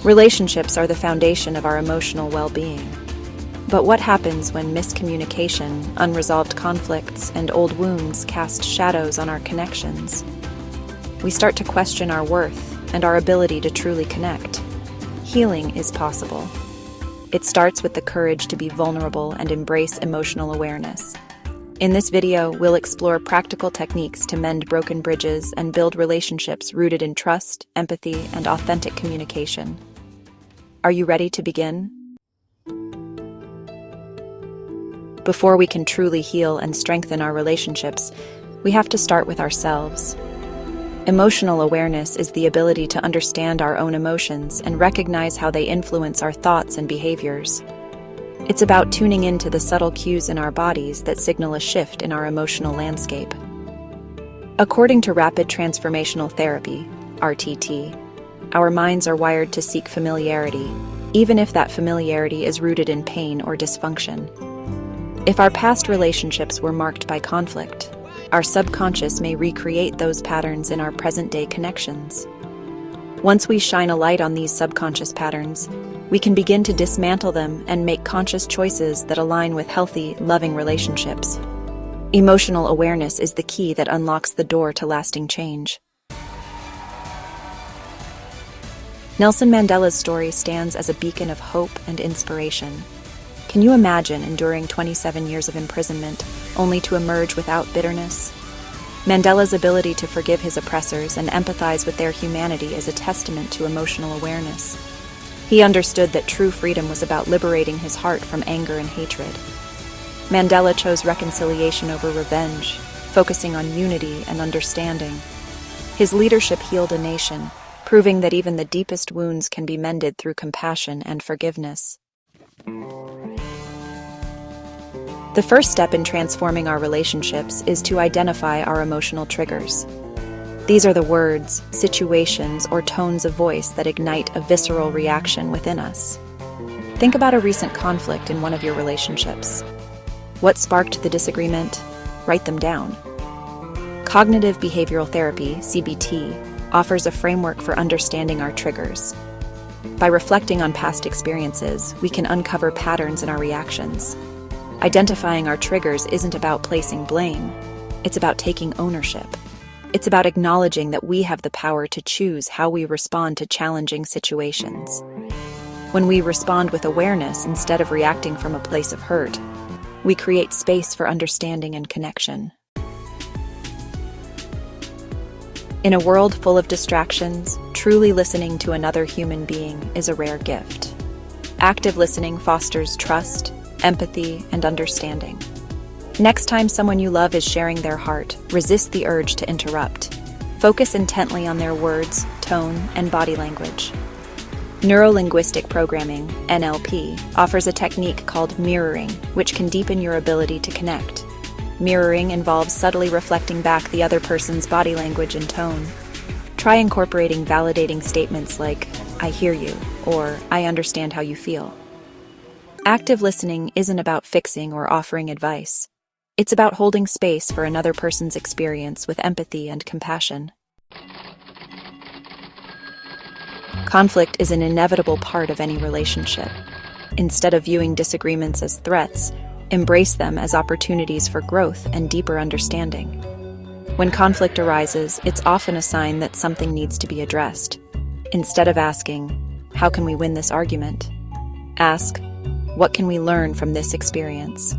Relationships are the foundation of our emotional well-being. But what happens when miscommunication, unresolved conflicts, and old wounds cast shadows on our connections? We start to question our worth and our ability to truly connect. Healing is possible. It starts with the courage to be vulnerable and embrace emotional awareness. In this video, we'll explore practical techniques to mend broken bridges and build relationships rooted in trust, empathy, and authentic communication. Are you ready to begin? Before we can truly heal and strengthen our relationships, we have to start with ourselves. Emotional awareness is the ability to understand our own emotions and recognize how they influence our thoughts and behaviors. It's about tuning into the subtle cues in our bodies that signal a shift in our emotional landscape. According to Rapid Transformational Therapy, RTT, our minds are wired to seek familiarity, even if that familiarity is rooted in pain or dysfunction. If our past relationships were marked by conflict, our subconscious may recreate those patterns in our present-day connections. Once we shine a light on these subconscious patterns, we can begin to dismantle them and make conscious choices that align with healthy, loving relationships. Emotional awareness is the key that unlocks the door to lasting change. Nelson Mandela's story stands as a beacon of hope and inspiration. Can you imagine enduring 27 years of imprisonment, only to emerge without bitterness? Mandela's ability to forgive his oppressors and empathize with their humanity is a testament to emotional awareness. He understood that true freedom was about liberating his heart from anger and hatred. Mandela chose reconciliation over revenge, focusing on unity and understanding. His leadership healed a nation, proving that even the deepest wounds can be mended through compassion and forgiveness. The first step in transforming our relationships is to identify our emotional triggers. These are the words, situations, or tones of voice that ignite a visceral reaction within us. Think about a recent conflict in one of your relationships. What sparked the disagreement? Write them down. Cognitive behavioral therapy, CBT, offers a framework for understanding our triggers. By reflecting on past experiences, we can uncover patterns in our reactions. Identifying our triggers isn't about placing blame. It's about taking ownership. It's about acknowledging that we have the power to choose how we respond to challenging situations. When we respond with awareness instead of reacting from a place of hurt, we create space for understanding and connection. In a world full of distractions, truly listening to another human being is a rare gift. Active listening fosters trust, empathy, and understanding. Next time someone you love is sharing their heart, resist the urge to interrupt. Focus intently on their words, tone, and body language. Neuro-linguistic programming, NLP, offers a technique called mirroring, which can deepen your ability to connect. Mirroring involves subtly reflecting back the other person's body language and tone. Try incorporating validating statements like, "I hear you," or "I understand how you feel." Active listening isn't about fixing or offering advice. It's about holding space for another person's experience with empathy and compassion. Conflict is an inevitable part of any relationship. Instead of viewing disagreements as threats, embrace them as opportunities for growth and deeper understanding. When conflict arises, it's often a sign that something needs to be addressed. Instead of asking, "How can we win this argument?" ask, "What can we learn from this experience?"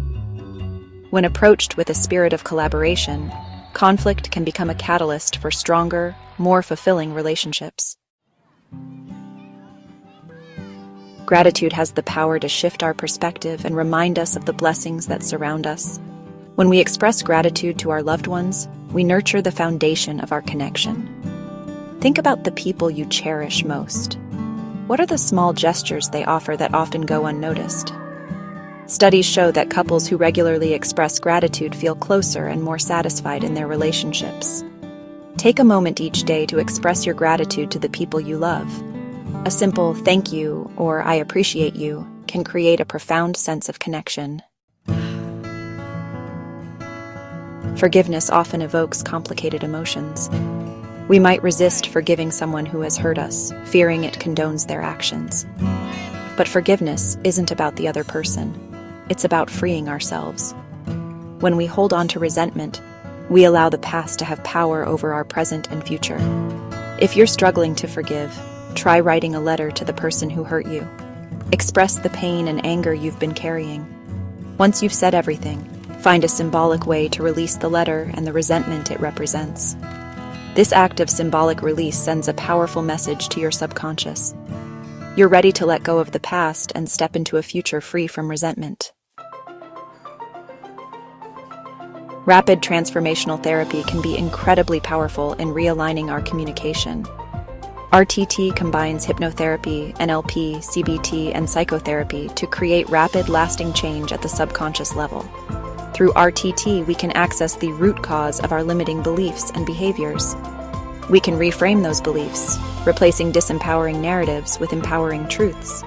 When approached with a spirit of collaboration, conflict can become a catalyst for stronger, more fulfilling relationships. Gratitude has the power to shift our perspective and remind us of the blessings that surround us. When we express gratitude to our loved ones, we nurture the foundation of our connection. Think about the people you cherish most. What are the small gestures they offer that often go unnoticed? Studies show that couples who regularly express gratitude feel closer and more satisfied in their relationships. Take a moment each day to express your gratitude to the people you love. A simple "thank you" or "I appreciate you" can create a profound sense of connection. Forgiveness often evokes complicated emotions. We might resist forgiving someone who has hurt us, fearing it condones their actions. But forgiveness isn't about the other person. It's about freeing ourselves. When we hold on to resentment, we allow the past to have power over our present and future. If you're struggling to forgive, try writing a letter to the person who hurt you. Express the pain and anger you've been carrying. Once you've said everything, find a symbolic way to release the letter and the resentment it represents. This act of symbolic release sends a powerful message to your subconscious. You're ready to let go of the past and step into a future free from resentment. Rapid transformational therapy can be incredibly powerful in realigning our communication. RTT combines hypnotherapy, NLP, CBT, and psychotherapy to create rapid, lasting change at the subconscious level. Through RTT, we can access the root cause of our limiting beliefs and behaviors. We can reframe those beliefs, replacing disempowering narratives with empowering truths.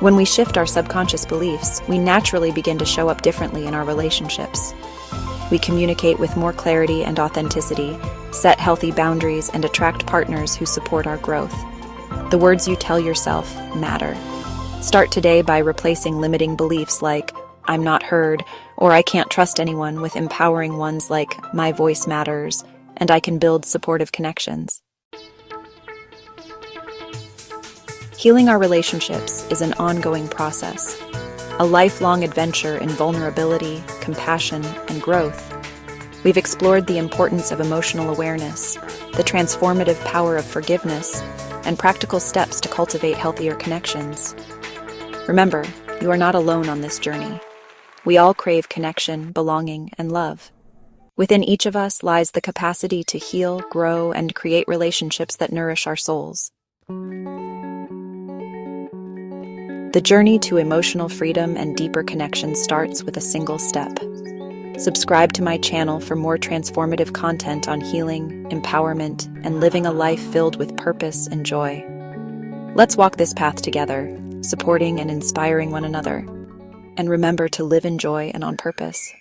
When we shift our subconscious beliefs, we naturally begin to show up differently in our relationships. We communicate with more clarity and authenticity, set healthy boundaries, and attract partners who support our growth. The words you tell yourself matter. Start today by replacing limiting beliefs like, "I'm not heard," or "I can't trust anyone," with empowering ones like, "My voice matters," and "I can build supportive connections." Healing our relationships is an ongoing process, a lifelong adventure in vulnerability, compassion, and growth. We've explored the importance of emotional awareness, the transformative power of forgiveness, and practical steps to cultivate healthier connections. Remember, you are not alone on this journey. We all crave connection, belonging, and love. Within each of us lies the capacity to heal, grow, and create relationships that nourish our souls. The journey to emotional freedom and deeper connection starts with a single step. Subscribe to my channel for more transformative content on healing, empowerment, and living a life filled with purpose and joy. Let's walk this path together, supporting and inspiring one another. And remember to live in joy and on purpose.